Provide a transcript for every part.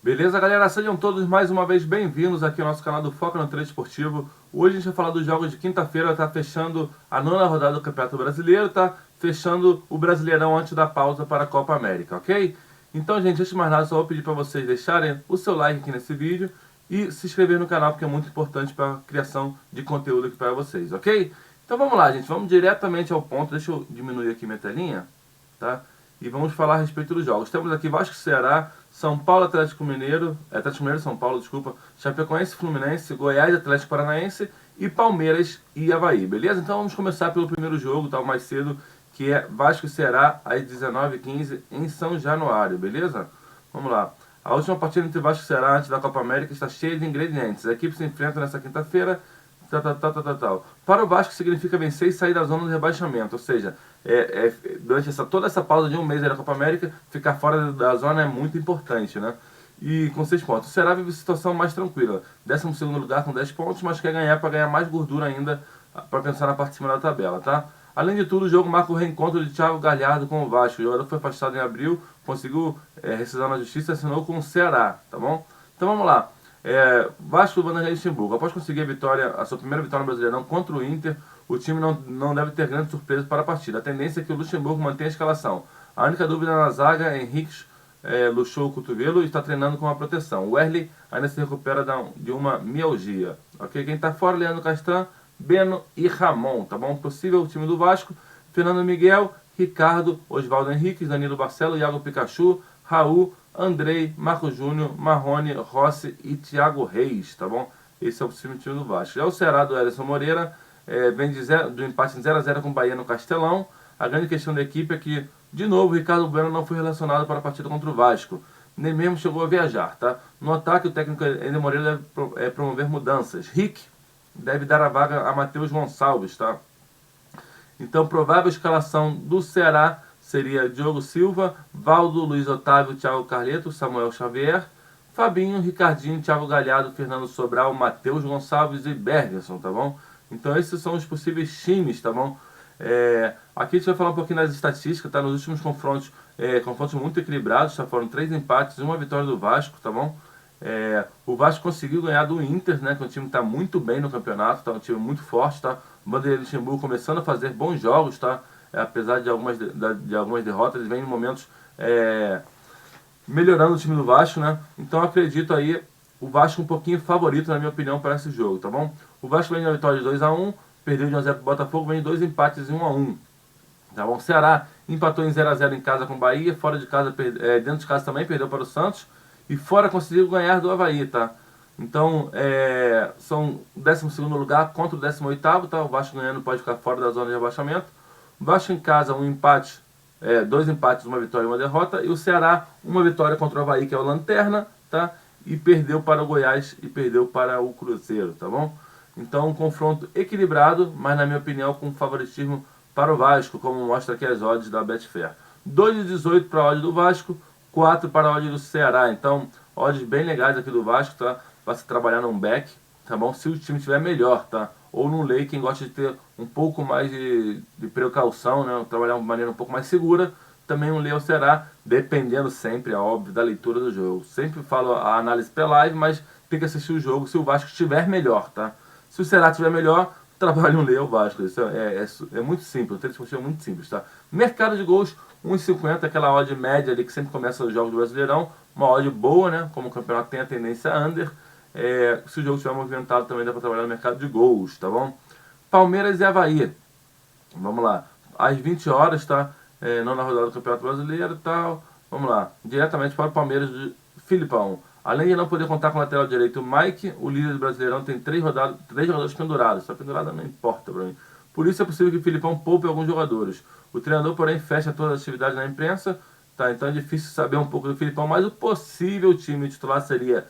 Beleza, galera? Sejam todos mais uma vez bem-vindos aqui ao nosso canal do Foco no Treino Esportivo. Hoje a gente vai falar dos jogos de quinta-feira, tá fechando a nona rodada do Campeonato Brasileiro, tá fechando o Brasileirão antes da pausa para a Copa América, ok? Então, gente, antes de mais nada, só vou pedir para vocês deixarem o seu like aqui nesse vídeo e se inscrever no canal, porque é muito importante para a criação de conteúdo aqui para vocês, ok? Então vamos lá, gente, vamos diretamente ao ponto. Deixa eu diminuir aqui minha telinha, tá? E vamos falar a respeito dos jogos. Temos aqui Vasco e Ceará, São Paulo, Atlético Mineiro, São Paulo, desculpa, Chapecoense, Fluminense, Goiás, Atlético Paranaense e Palmeiras e Avaí, beleza? Então vamos começar pelo primeiro jogo, tá, mais cedo, que é Vasco e Ceará, às 19h15 em São Januário, beleza? Vamos lá. A última partida entre Vasco e Ceará antes da Copa América está cheia de ingredientes. A equipe se enfrenta nessa quinta-feira. Para o Vasco significa vencer e sair da zona do rebaixamento, ou seja, durante toda essa pausa de um mês da Copa América, ficar fora da zona é muito importante, né? E com 6 pontos. O Ceará vive situação mais tranquila, 12º lugar com 10 pontos, mas quer ganhar para ganhar mais gordura ainda, para pensar na parte de cima da tabela, tá? Além de tudo, o jogo marca o reencontro de Thiago Galhardo com o Vasco. O jogador foi afastado em abril, conseguiu rescisão na justiça e assinou com o Ceará, tá bom? Então vamos lá. Vasco do Vanderlei Luxemburgo. Após conseguir a sua primeira vitória no Brasileirão contra o Inter, o time não deve ter grandes surpresas para a partida. A tendência é que o Luxemburgo mantenha a escalação. A única dúvida na zaga é Henrique luxou o cotovelo e está treinando com a proteção. O Wesley ainda se recupera de uma mialgia. Okay? Quem está fora, Leandro Castan, Beno e Ramon. Tá bom? Possível o time do Vasco: Fernando Miguel, Ricardo, Oswaldo Henrique, Danilo Barcelo, Iago Pikachu, Raul, Andrei, Marco Júnior, Marrone, Rossi e Thiago Reis, tá bom? Esse é o possível time do Vasco. Já o Ceará do Ellison Moreira vem do empate em 0x0 com o Bahia no Castelão. A grande questão da equipe é que, de novo, o Ricardo Bueno não foi relacionado para a partida contra o Vasco. Nem mesmo chegou a viajar, tá? No ataque, o técnico Ender Moreira deve promover mudanças. Rick deve dar a vaga a Matheus Gonçalves, tá? Então, provável escalação do Ceará seria Diogo Silva, Valdo, Luiz Otávio, Thiago Carleto, Samuel Xavier, Fabinho, Ricardinho, Thiago Galhardo, Fernando Sobral, Matheus Gonçalves e Bergerson, tá bom? Então esses são os possíveis times, tá bom? Aqui a gente vai falar um pouquinho das estatísticas, tá? Nos últimos confrontos, confrontos muito equilibrados, tá? Foram 3 empates e 1 vitória do Vasco, tá bom? O Vasco conseguiu ganhar do Inter, né? Que é um time que está muito bem no campeonato, tá? Um time muito forte, tá? O Vanderlei Luxemburgo começando a fazer bons jogos, tá? Apesar de algumas derrotas, ele vem em momentos melhorando o time do Vasco, né? Então acredito aí o Vasco um pouquinho favorito, na minha opinião, para esse jogo, tá bom? O Vasco vem de uma vitória de 2x1, perdeu de 1x0 pro Botafogo, vem de 2 empates e 1x1. Tá bom? O Ceará empatou em 0x0 em casa com o Bahia, fora de casa, dentro de casa também perdeu para o Santos, e fora conseguiu ganhar do Avaí, tá? Então, são o 12º lugar contra o 18º, tá? O Vasco ganhando pode ficar fora da zona de rebaixamento. O Vasco em casa, 2 empates, 1 vitória e 1 derrota. E o Ceará, 1 vitória contra o Avaí, que é o Lanterna, tá? E perdeu para o Goiás e perdeu para o Cruzeiro, tá bom? Então, um confronto equilibrado, mas na minha opinião com favoritismo para o Vasco, como mostra aqui as odds da Betfair. 2,18 para a odd do Vasco, 4 para a odd do Ceará. Então, odds bem legais aqui do Vasco, tá? Para se trabalhar num back, tá bom? Se o time estiver melhor, tá? Ou num lay, quem gosta de ter um pouco mais de precaução, né? Trabalhar de maneira um pouco mais segura, também um lay ao Ceará, dependendo sempre, é óbvio, da leitura do jogo. Sempre falo a análise pré-live, mas tem que assistir o jogo se o Vasco estiver melhor, tá? Se o Ceará estiver melhor, trabalhe um lay ao Vasco. Isso é muito simples, o treino esportivo é muito simples, tá? Mercado de gols, 1,50, aquela odd média ali que sempre começa os jogos do Brasileirão, uma odd boa, né? Como o campeonato tem a tendência under. Se o jogo estiver movimentado, também dá para trabalhar no mercado de gols, tá bom? Palmeiras e Avaí. Vamos lá. Às 20 horas, tá? Não na rodada do Campeonato Brasileiro e tal. Vamos lá. Diretamente para o Palmeiras de Filipão. Além de não poder contar com o lateral direito, o Mike, o líder do Brasileirão, tem 3 jogadores pendurados. Só pendurada não importa para mim. Por isso é possível que o Filipão poupe alguns jogadores. O treinador, porém, fecha todas as atividades na imprensa. Tá? Então é difícil saber um pouco do Filipão, mas o possível time titular seria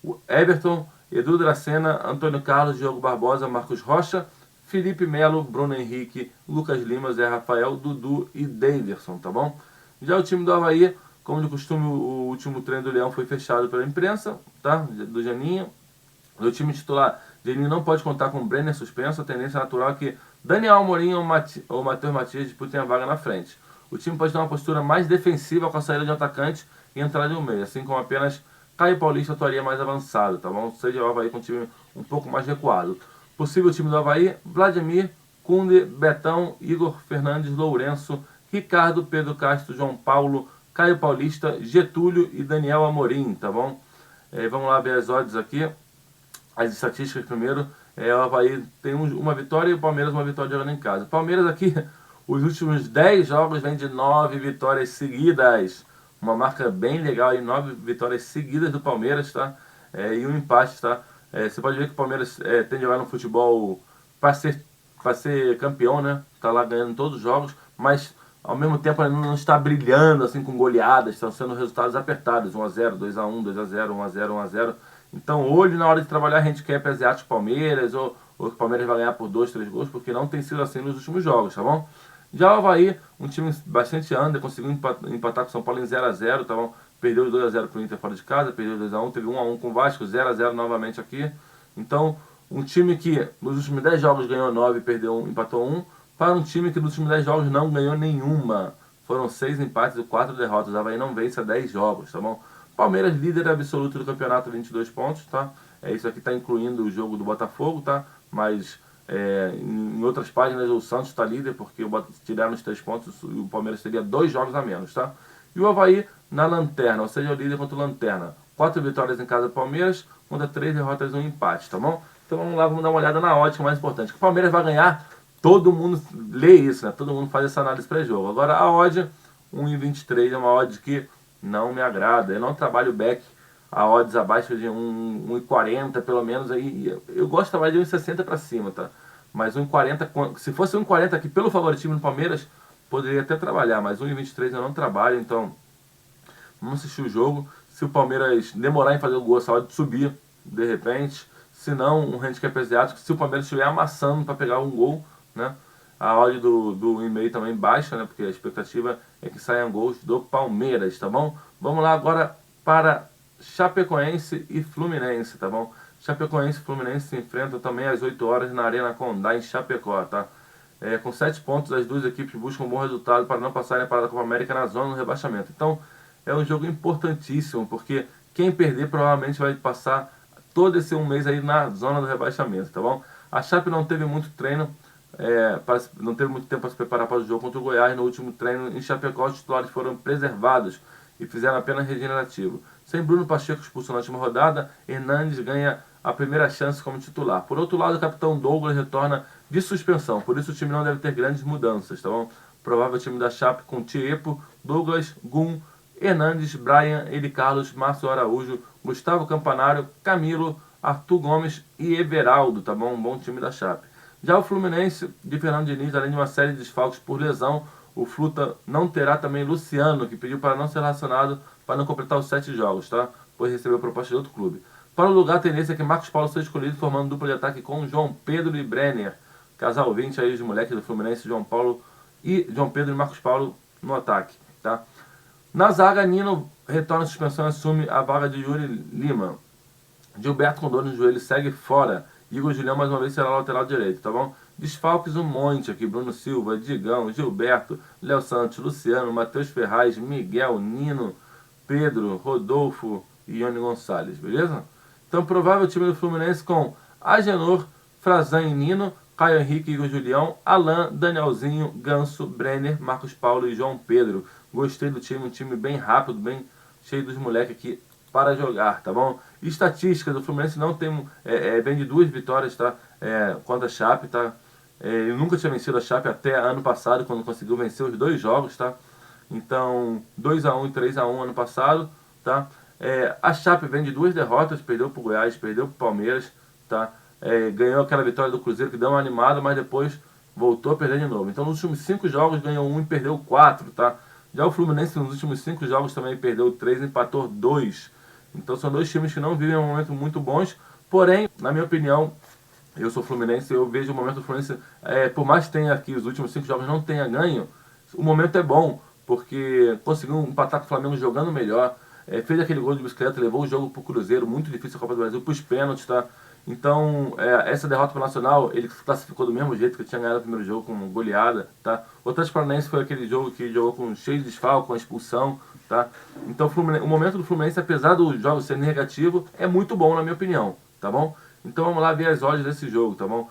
o Everton, Edu Dracena, Antônio Carlos, Diogo Barbosa, Marcos Rocha, Felipe Melo, Bruno Henrique, Lucas Lima, Zé Rafael, Dudu e Daverson, tá bom? Já o time do Avaí, como de costume, o último treino do Leão foi fechado pela imprensa, tá? Do Janinho. O time titular, Janinho não pode contar com o Brenner suspenso, a tendência natural é que Daniel Amorim ou Matheus Matias disputem a vaga na frente. O time pode ter uma postura mais defensiva com a saída de um atacante e entrada de um meia, assim como apenas Caio Paulista atuaria mais avançado, tá bom? Seja o Avaí com um time um pouco mais recuado. Possível time do Avaí: Vladimir, Kunde, Betão, Igor Fernandes, Lourenço, Ricardo, Pedro Castro, João Paulo, Caio Paulista, Getúlio e Daniel Amorim, tá bom? Vamos lá ver as odds aqui, as estatísticas primeiro. O Avaí tem uma vitória e o Palmeiras uma vitória jogando em casa. Palmeiras aqui, os últimos 10 jogos vem de 9 vitórias seguidas. Uma marca bem legal aí, 9 vitórias seguidas do Palmeiras, tá? E um empate, tá? Você pode ver que o Palmeiras tem jogado no futebol para ser campeão, né? Tá lá ganhando todos os jogos, mas ao mesmo tempo ainda não está brilhando assim com goleadas, estão sendo resultados apertados, 1-0, 2-1, 2-0, 1-0, 1-0. Então hoje, na hora de trabalhar handicap asiático Palmeiras, ou que o Palmeiras vai ganhar por 2, 3 gols, porque não tem sido assim nos últimos jogos, tá bom? Já o Avaí, um time bastante under, conseguiu empatar com o São Paulo em 0-0, tá bom? Perdeu 2-0 pro Inter fora de casa, perdeu 2-1, teve 1-1 com o Vasco, 0-0 novamente aqui. Então, um time que nos últimos 10 jogos ganhou 9, perdeu 1, empatou 1, para um time que nos últimos 10 jogos não ganhou nenhuma. Foram 6 empates e 4 derrotas. O Avaí não vence há 10 jogos, tá bom? Palmeiras, líder absoluto do campeonato, 22 pontos, tá? Isso aqui está incluindo o jogo do Botafogo, tá? Mas em outras páginas o Santos está líder, porque tiraram os 3 pontos e o Palmeiras teria 2 jogos a menos, tá? E o Avaí na lanterna, ou seja, o líder contra o lanterna. 4 vitórias em casa do Palmeiras, contra 3 derrotas e um empate, tá bom? Então vamos lá, vamos dar uma olhada na ótica mais importante. Que o Palmeiras vai ganhar, todo mundo lê isso, né? Todo mundo faz essa análise pré-jogo. Agora a odd 1,23 é uma odd que não me agrada. Eu não trabalho back a odds abaixo de 1,40 pelo menos. Aí eu gosto de trabalhar de 1,60 para cima, tá? Mas 1,40, se fosse 1,40 aqui pelo favoritismo do Palmeiras, poderia até trabalhar, mas 1,23 eu não trabalho, então vamos assistir o jogo. Se o Palmeiras demorar em fazer o gol, essa odd subir de repente. Se não, um handicap asiático, se o Palmeiras estiver amassando para pegar um gol, né? A odd do e-mail também baixa, né? Porque a expectativa é que saiam gols do Palmeiras, tá bom? Vamos lá agora para Chapecoense e Fluminense, tá bom? Chapecoense e Fluminense se enfrentam também às 8 horas na Arena Condá, em Chapecó, tá? Com 7 pontos, as duas equipes buscam um bom resultado para não passarem para a Copa América na zona do rebaixamento. Então, é um jogo importantíssimo, porque quem perder provavelmente vai passar todo esse um mês aí na zona do rebaixamento, tá bom? A Chape não teve muito treino, não teve muito tempo para se preparar para o jogo contra o Goiás. No último treino em Chapecó, os titulares foram preservados e fizeram apenas regenerativo. Sem Bruno Pacheco expulso na última rodada, Hernandes ganha a primeira chance como titular. Por outro lado, o capitão Douglas retorna de suspensão, por isso o time não deve ter grandes mudanças, tá bom? Provável time da Chape com Tiepo, Douglas, Gum, Hernandes, Brian, Eli Carlos, Márcio Araújo, Gustavo Campanário, Camilo, Arthur Gomes e Everaldo, tá bom? Um bom time da Chape. Já o Fluminense, de Fernando Diniz, além de uma série de desfalques por lesão, o Fluta não terá também Luciano, que pediu para não ser relacionado para não completar os 7 jogos, tá? Pois recebeu proposta de outro clube. Para o lugar, a tendência é que Marcos Paulo seja escolhido, formando dupla de ataque com João Pedro e Brenner. Casal 20 aí, os moleques do Fluminense, João Pedro e Marcos Paulo no ataque, tá? Na zaga, Nino retorna à suspensão e assume a vaga de Yuri Lima. Gilberto, com dor no joelho, segue fora. Igor Julião mais uma vez será lateral direito, tá bom? Desfalques um monte aqui: Bruno Silva, Digão, Gilberto, Léo Santos, Luciano, Matheus Ferraz, Miguel, Nino, Pedro, Rodolfo e Ione Gonçalves, beleza? Então, provável time do Fluminense com Agenor, Frazan e Nino, Caio Henrique, Igor Julião, Alain, Danielzinho, Ganso, Brenner, Marcos Paulo e João Pedro. Gostei do time, um time bem rápido, bem cheio dos moleques aqui para jogar, tá bom? Estatísticas do Fluminense não tem, vem de 2 vitórias, tá? Contra a Chape, tá? Eu nunca tinha vencido a Chape até ano passado, quando conseguiu vencer os 2 jogos, tá? Então, 2-1 e 3-1 ano passado, tá? A Chape vem de 2 derrotas, perdeu pro Goiás, perdeu pro Palmeiras, tá? Ganhou aquela vitória do Cruzeiro que deu uma animada, mas depois voltou a perder de novo. Então, nos últimos 5 jogos ganhou 1 e perdeu 4, tá? Já o Fluminense nos últimos 5 jogos também perdeu 3 e empatou 2. Então são 2 times que não vivem um momento muito bons. Porém, na minha opinião, eu sou fluminense, eu vejo o momento do Fluminense, por mais que tenha aqui os últimos 5 jogos não tenha ganho, o momento é bom, porque conseguiu empatar com o Flamengo jogando melhor, fez aquele gol de bicicleta, levou o jogo pro Cruzeiro, muito difícil a Copa do Brasil, pros pênaltis, tá? Então, essa derrota para o Nacional, ele se classificou do mesmo jeito que tinha ganhado o primeiro jogo, com goleada, tá? O Atlético Paranaense foi aquele jogo que jogou com cheio de desfalque, com expulsão, tá? Então, o momento do Fluminense, apesar do jogo ser negativo, é muito bom, na minha opinião, tá bom? Então, vamos lá ver as odds desse jogo, tá bom?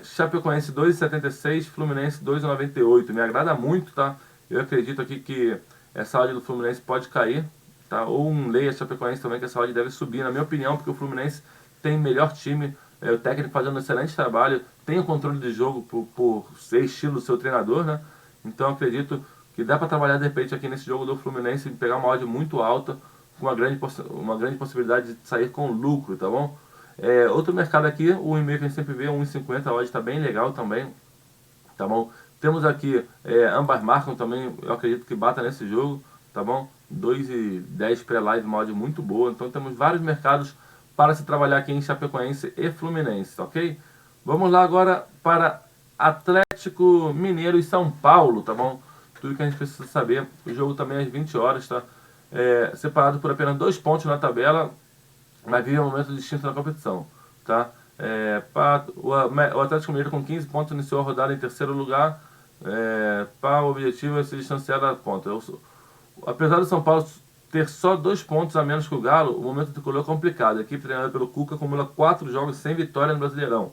Chapecoense 2,76, Fluminense 2,98. Me agrada muito, tá? Eu acredito aqui que essa odd do Fluminense pode cair, tá? Ou um leia Chapecoense também, que essa odd deve subir, na minha opinião, porque o Fluminense tem melhor time, o técnico fazendo um excelente trabalho, tem o controle de jogo por ser estilo do seu treinador, né? Então acredito que dá para trabalhar de repente aqui nesse jogo do Fluminense e pegar uma odd muito alta, com uma grande possibilidade de sair com lucro, tá bom? Outro mercado aqui, o e-mail que a gente sempre vê, 1,50, a odd está bem legal também, tá bom? Temos aqui, ambas marcam também, eu acredito que bata nesse jogo, tá bom? 2,10 pré-live, uma odd muito boa, então temos vários mercados para se trabalhar aqui em Chapecoense e Fluminense, ok? Vamos lá agora para Atlético Mineiro e São Paulo, tá bom? Tudo que a gente precisa saber. O jogo também é às 20 horas, tá? Separado por apenas 2 pontos na tabela, mas vive um momento distinto na competição, tá? O Atlético Mineiro com 15 pontos iniciou a rodada em terceiro lugar. O objetivo é se distanciar da ponta. Apesar do São Paulo ter só 2 pontos a menos que o Galo, o momento tricolor é complicado. A equipe treinada pelo Cuca acumula 4 jogos sem vitória no Brasileirão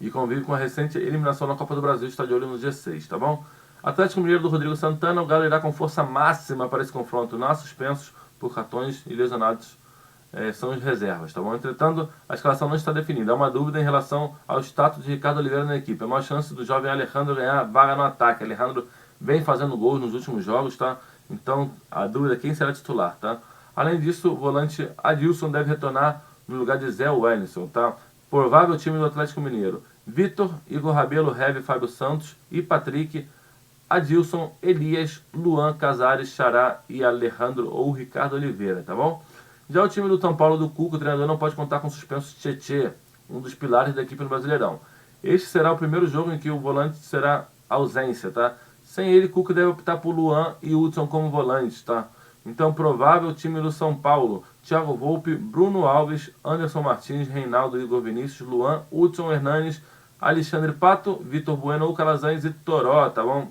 e convive com a recente eliminação na Copa do Brasil, está de olho no G6, tá bom? Atlético Mineiro do Rodrigo Santana, o Galo irá com força máxima para esse confronto, não há suspensos por cartões e lesionados são os reservas, tá bom? Entretanto, a escalação não está definida. Há uma dúvida em relação ao status de Ricardo Oliveira na equipe. É uma chance do jovem Alejandro ganhar a vaga no ataque. Alejandro vem fazendo gols nos últimos jogos, tá? Então, a dúvida é quem será titular, tá? Além disso, o volante Adilson deve retornar no lugar de Zé Wellington, tá? Provável time do Atlético Mineiro: Vitor, Igor Rabelo, Heve, Fábio Santos e Patrick, Adilson, Elias, Luan, Casares, Xará e Alejandro ou Ricardo Oliveira, tá bom? Já o time do São Paulo do Cuca, o treinador não pode contar com o suspenso Tietê, um dos pilares da equipe no Brasileirão. Este será o primeiro jogo em que o volante será ausência, tá? Sem ele, Cuca deve optar por Luan e Hudson como volantes, tá? Então, provável time do São Paulo: Thiago Volpe, Bruno Alves, Anderson Martins, Reinaldo, Igor Vinícius, Luan, Hudson Hernanes, Alexandre Pato, Vitor Bueno ou Calazans e Toró, tá bom?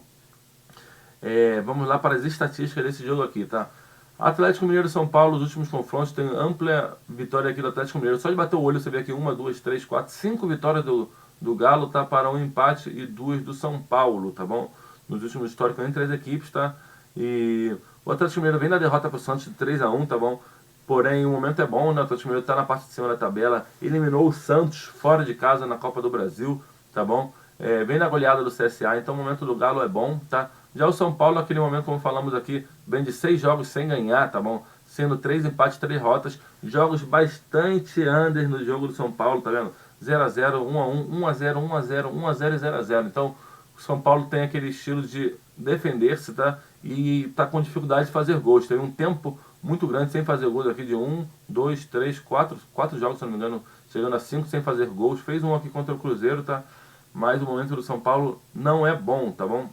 Vamos lá para as estatísticas desse jogo aqui, tá? Atlético Mineiro e São Paulo, os últimos confrontos, tem ampla vitória aqui do Atlético Mineiro. Só de bater o olho você vê aqui 1, 2, 3, 4, 5 vitórias do Galo, tá? Para um empate e 2 do São Paulo, tá bom? Nos últimos históricos entre as equipes, tá? E o Atlético Mineiro vem na derrota para o Santos de 3-1, tá bom? Porém, o momento é bom, né? O Atlético Mineiro está na parte de cima da tabela, eliminou o Santos fora de casa na Copa do Brasil, tá bom? Vem na goleada do CSA, então o momento do Galo é bom, tá? Já o São Paulo, naquele momento, como falamos aqui, vem de 6 jogos sem ganhar, tá bom? Sendo 3 empates, 3 derrotas, jogos bastante under no jogo do São Paulo, tá vendo? 0-0, 1-1, 1-0, 1-0, 1-0 e 0-0. Então, o São Paulo tem aquele estilo de defender-se, tá? E tá com dificuldade de fazer gols. Teve um tempo muito grande sem fazer gols aqui, de 1, 2, 3, 4 jogos, se não me engano, chegando a 5 sem fazer gols. Fez um aqui contra o Cruzeiro, tá? Mas o momento do São Paulo não é bom, tá bom?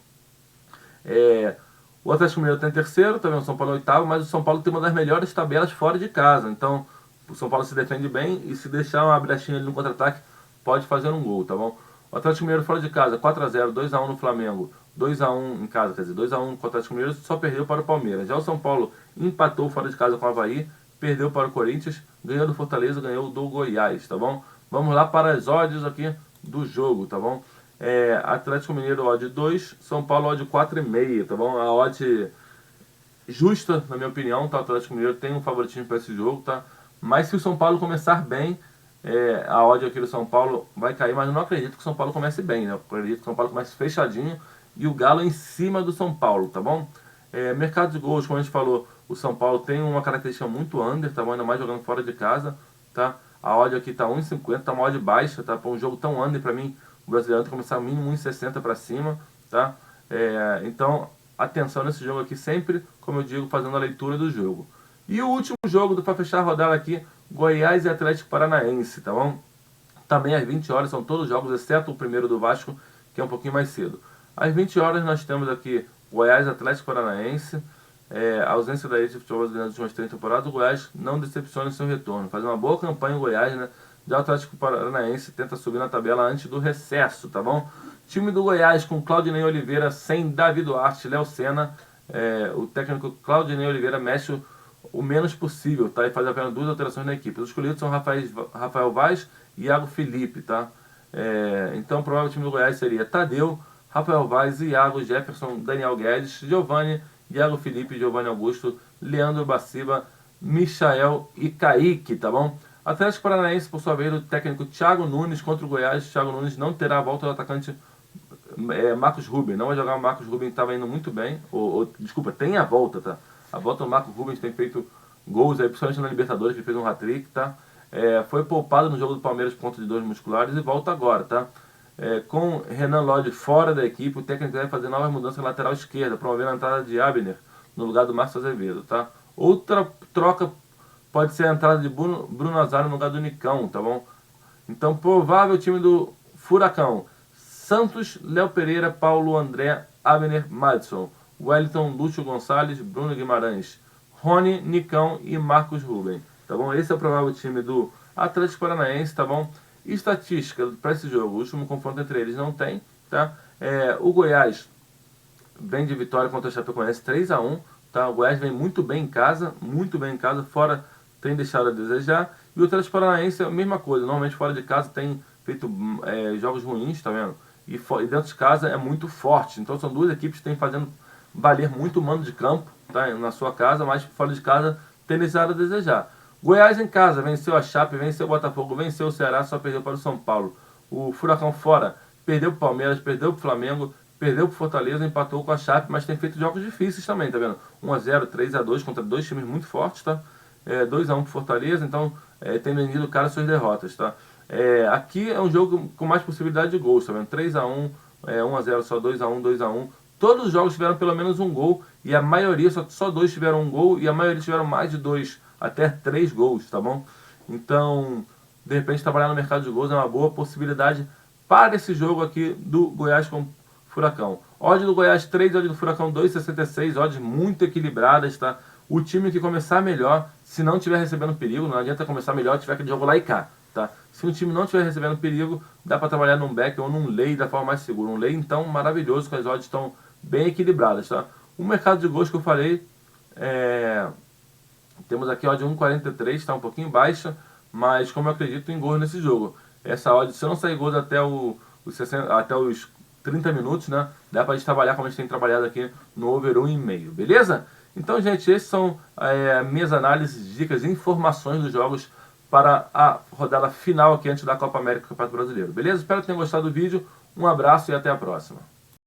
O Atlético Mineiro está em terceiro, também o São Paulo é oitavo, mas o São Paulo tem uma das melhores tabelas fora de casa. Então, o São Paulo se defende bem e se deixar uma brechinha ali no contra-ataque, pode fazer um gol, tá bom? O Atlético Mineiro fora de casa, 4-0, 2-1 no Flamengo, 2-1 em casa, quer dizer, 2-1 com o Atlético Mineiro, só perdeu para o Palmeiras. Já o São Paulo empatou fora de casa com o Avaí, perdeu para o Corinthians, ganhou do Fortaleza, ganhou do Goiás, tá bom? Vamos lá para as odds aqui do jogo, tá bom? Atlético Mineiro odd 2, São Paulo odd 4,5, tá bom? A odd justa, na minha opinião, tá? O Atlético Mineiro tem um favoritismo para esse jogo, tá? Mas se o São Paulo começar bem, a odd aqui do São Paulo vai cair, mas eu não acredito que o São Paulo comece bem, né? Eu acredito que o São Paulo comece fechadinho e o Galo em cima do São Paulo, tá bom? Mercado de gols, como a gente falou, o São Paulo tem uma característica muito under, tá bom? Ainda mais jogando fora de casa, tá? A odd aqui tá 1,50, tá uma odd baixa, tá? Para um jogo tão under, para mim, o brasileiro tem que começar mínimo 1,60 para cima, tá? Então, atenção nesse jogo aqui, sempre, como eu digo, fazendo a leitura do jogo. E o último jogo para fechar a rodada aqui, Goiás e Atlético Paranaense, tá bom? Também às 20 horas, são todos os jogos, exceto o primeiro do Vasco, que é um pouquinho mais cedo. Às 20 horas nós temos aqui Goiás e Atlético Paranaense. A ausência da elite de futebol brasileiro nas últimas 3 temporadas, o Goiás não decepciona em seu retorno. Faz uma boa campanha o Goiás, né? Já o Atlético Paranaense tenta subir na tabela antes do recesso, tá bom? Time do Goiás com Claudinei Oliveira sem Davi Duarte, Léo Senna. O técnico Claudinei Oliveira mexe o menos possível, tá? E faz apenas 2 alterações na equipe. Os escolhidos são Rafael Vaz e Iago Felipe, tá? Então o provável time do Goiás seria Tadeu, Rafael Vaz, Iago, Jefferson, Daniel Guedes, Giovani, Iago Felipe, Giovani Augusto, Leandro Baciba, Michael e Kaique, tá bom? Atlético Paranaense, por sua vez, o técnico Thiago Nunes contra o Goiás. Thiago Nunes não terá a volta do atacante Marcos Ruben. Não vai jogar o Marcos Ruben, que estava indo muito bem. Desculpa, tem a volta, tá? A volta do Marcos Ruben tem feito gols aí, principalmente na Libertadores, que fez um hat-trick, tá? Foi poupado no jogo do Palmeiras por conta de dores musculares e volta agora, tá? Com Renan Lodge fora da equipe, o técnico vai fazer novas mudanças na lateral esquerda, promovendo a entrada de Abner no lugar do Márcio Azevedo, tá? Outra troca pode ser a entrada de Bruno Nazário no lugar do Nicão, tá bom? Então, provável time do Furacão: Santos, Léo Pereira, Paulo André, Abner, Madison, Wellington, Lúcio Gonçalves, Bruno Guimarães, Rony, Nicão e Marcos Ruben, tá bom? Esse é o provável time do Atlético Paranaense, tá bom? Estatística para esse jogo: o último confronto entre eles não tem, tá? O Goiás vem de vitória contra o Chapecoense 3-1, tá? O Goiás vem muito bem em casa, fora tem deixado a desejar. E o Atlético Paranaense é a mesma coisa, normalmente fora de casa tem feito jogos ruins, tá vendo? E dentro de casa é muito forte. Então são duas equipes que têm fazendo valer muito o mando de campo, tá? Na sua casa, mas fora de casa tem deixado a desejar. Goiás em casa venceu a Chape, venceu o Botafogo, venceu o Ceará, só perdeu para o São Paulo. O Furacão fora perdeu para o Palmeiras, perdeu para o Flamengo, perdeu para o Fortaleza, empatou com a Chape, mas tem feito jogos difíceis também, tá vendo? 1-0, 3-2 contra dois times muito fortes, tá? 2-1 para o Fortaleza, então tem vendido cara suas derrotas, tá? Aqui é um jogo com mais possibilidade de gols, tá vendo? 3-1, 1-0 só, 2-1, 2-1. Todos os jogos tiveram pelo menos um gol, e a maioria, só 2 tiveram um gol, e a maioria tiveram mais de 2, até 3 gols, tá bom? Então, de repente, trabalhar no mercado de gols é uma boa possibilidade para esse jogo aqui do Goiás com Furacão. Odd do Goiás 3, odd do Furacão 2,66, odds muito equilibradas, tá? O time que começar melhor, se não estiver recebendo perigo, não adianta começar melhor, tiver aquele jogo lá e cá, tá? Se o time não estiver recebendo perigo, dá para trabalhar num back ou num lay da forma mais segura. Um lay, então, maravilhoso, que as odds estão bem equilibradas, tá? O mercado de gols que eu falei, temos aqui odd 1,43, está um pouquinho baixa, mas como eu acredito em gols nesse jogo. Essa odd, se não sair gols até os 30 minutos, né? Dá pra gente trabalhar como a gente tem trabalhado aqui no over 1,5, beleza? Então, gente, esses são minhas análises, dicas e informações dos jogos para a rodada final aqui antes da Copa América e Campeonato Brasileiro, beleza? Espero que tenham gostado do vídeo, um abraço e até a próxima.